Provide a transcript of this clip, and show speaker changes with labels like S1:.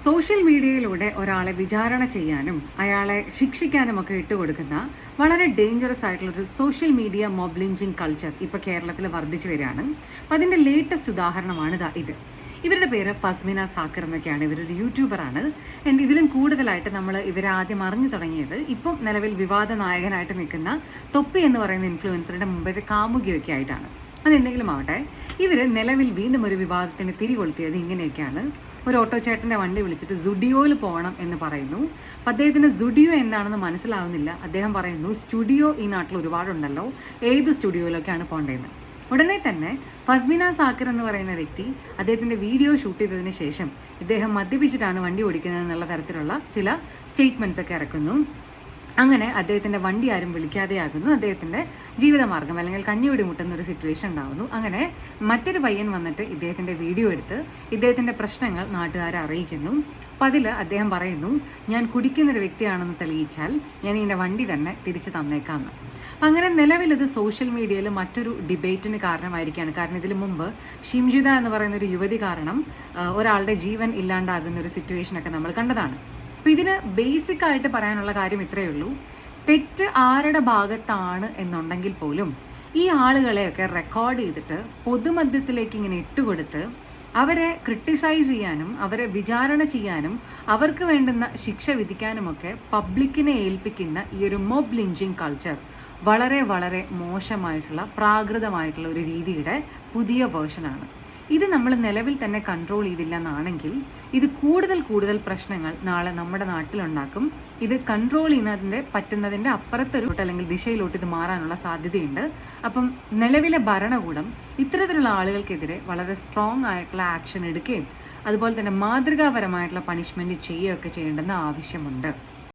S1: Social മീഡിയയിലൂടെ ഒരാളെ വിചാരണ ചെയ്യാനും അയാളെ ശിക്ഷിക്കാനും ഒക്കെ ഇട്ടുകൊടുക്കുന്ന വളരെ ഡേഞ്ചറസ് ആയിട്ടുള്ളൊരു social media mob lynching culture ഇപ്പോൾ കേരളത്തിൽ വർദ്ധിച്ചു വരികയാണ്. അപ്പം അതിൻ്റെ ലേറ്റസ്റ്റ് ഉദാഹരണമാണ് ഇത്. ഇവരുടെ പേര് ഫസ്മിന സാക്കർ എന്നൊക്കെയാണ്. ഇവരൊരു യൂട്യൂബറാണ്. ഇതിലും കൂടുതലായിട്ട് നമ്മൾ ഇവരെ ആദ്യം അറിഞ്ഞു തുടങ്ങിയത് ഇപ്പം നിലവിൽ വിവാദ നായകനായിട്ട് നിൽക്കുന്ന തൊപ്പി എന്ന് പറയുന്ന ഇൻഫ്ലുവൻസറുടെ മുമ്പത്തെ കാമുകിയൊക്കെ ആയിട്ടാണ്. അതെന്തെങ്കിലും ആവട്ടെ, ഇവർ നിലവിൽ വീണ്ടും ഒരു വിവാദത്തിന് തിരികൊളുത്തിയത് ഇങ്ങനെയൊക്കെയാണ്. ഒരു ഓട്ടോ ചേട്ടൻ്റെ വണ്ടി വിളിച്ചിട്ട് സുഡിയോയിൽ പോകണം എന്ന് പറയുന്നു. അപ്പം അദ്ദേഹത്തിന് സുഡിയോ എന്താണെന്ന് മനസ്സിലാവുന്നില്ല. അദ്ദേഹം പറയുന്നു സ്റ്റുഡിയോ ഈ നാട്ടിൽ ഒരുപാടുണ്ടല്ലോ, ഏത് സ്റ്റുഡിയോയിലൊക്കെയാണ് പോകേണ്ടതെന്ന്. ഉടനെ തന്നെ ഫസ്മിന സാക്കിർ എന്ന് പറയുന്ന വ്യക്തി അദ്ദേഹത്തിൻ്റെ വീഡിയോ ഷൂട്ട് ചെയ്തതിന് ശേഷം ഇദ്ദേഹം മദ്യപിച്ചിട്ടാണ് വണ്ടി ഓടിക്കുന്നത് എന്നുള്ള തരത്തിലുള്ള ചില സ്റ്റേറ്റ്മെൻറ്റ്സ് ഒക്കെ ഇറക്കുന്നു. അങ്ങനെ അദ്ദേഹത്തിൻ്റെ വണ്ടി ആരും വിളിക്കാതെയാകുന്നു. അദ്ദേഹത്തിൻ്റെ ജീവിതമാർഗം അല്ലെങ്കിൽ കഞ്ഞിയോടി മുട്ടുന്ന ഒരു സിറ്റുവേഷൻ ഉണ്ടാകുന്നു. അങ്ങനെ മറ്റൊരു പയ്യൻ വന്നിട്ട് ഇദ്ദേഹത്തിൻ്റെ വീഡിയോ എടുത്ത് ഇദ്ദേഹത്തിൻ്റെ പ്രശ്നങ്ങൾ നാട്ടുകാരെ അറിയിക്കുന്നു. അപ്പം അതിൽ അദ്ദേഹം പറയുന്നു, ഞാൻ കുടിക്കുന്നൊരു വ്യക്തിയാണെന്ന് തെളിയിച്ചാൽ ഞാൻ എൻ്റെ വണ്ടി തന്നെ തിരിച്ചു തന്നേക്കാമെന്ന്. അങ്ങനെ നിലവിൽ ഇത് സോഷ്യൽ മീഡിയയിൽ മറ്റൊരു ഡിബേറ്റിന് കാരണമായിരിക്കുകയാണ്. കാരണം ഇതിനു മുമ്പ് ഷിംജിത എന്ന് പറയുന്ന ഒരു യുവതി കാരണം ഒരാളുടെ ജീവൻ ഇല്ലാണ്ടാകുന്ന ഒരു സിറ്റുവേഷനൊക്കെ നമ്മൾ കണ്ടതാണ്. അപ്പം ഇതിന് ബേസിക് ആയിട്ട് പറയാനുള്ള കാര്യം ഇത്രയേ ഉള്ളൂ. തെറ്റ് ആരുടെ ഭാഗത്താണ് എന്നുണ്ടെങ്കിൽ പോലും ഈ ആളുകളെയൊക്കെ റെക്കോർഡ് ചെയ്തിട്ട് പൊതുമധ്യത്തിലേക്ക് ഇങ്ങനെ ഇട്ടുകൊടുത്ത് അവരെ ക്രിട്ടിസൈസ് ചെയ്യാനും അവരെ വിചാരണ ചെയ്യാനും അവർക്ക് വേണ്ടുന്ന ശിക്ഷ വിധിക്കാനുമൊക്കെ പബ്ലിക്കിനെ ഏൽപ്പിക്കുന്ന ഈ ഒരു മോബ് ലിഞ്ചിങ് കൾച്ചർ വളരെ വളരെ മോശമായിട്ടുള്ള പ്രാകൃതമായിട്ടുള്ള ഒരു രീതിയുടെ പുതിയ വേർഷനാണ്. ഇത് നമ്മൾ നിലവിൽ തന്നെ കൺട്രോൾ ചെയ്തില്ല എന്നാണെങ്കിൽ ഇത് കൂടുതൽ പ്രശ്നങ്ങൾ നാളെ നമ്മുടെ നാട്ടിലുണ്ടാക്കും. ഇത് കൺട്രോൾ ചെയ്യുന്നതിൻ്റെ പറ്റുന്നതിൻ്റെ അപ്പുറത്തൊരു അല്ലെങ്കിൽ ദിശയിലോട്ട് ഇത് മാറാനുള്ള സാധ്യതയുണ്ട്. അപ്പം നിലവിലെ ഭരണകൂടം ഇത്തരത്തിലുള്ള ആളുകൾക്കെതിരെ വളരെ സ്ട്രോങ് ആയിട്ടുള്ള ആക്ഷൻ എടുക്കുകയും അതുപോലെ തന്നെ മാതൃകാപരമായിട്ടുള്ള പണിഷ്മെൻറ്റ് ചെയ്യുകയൊക്കെ ചെയ്യേണ്ടെന്ന് ആവശ്യമുണ്ട്.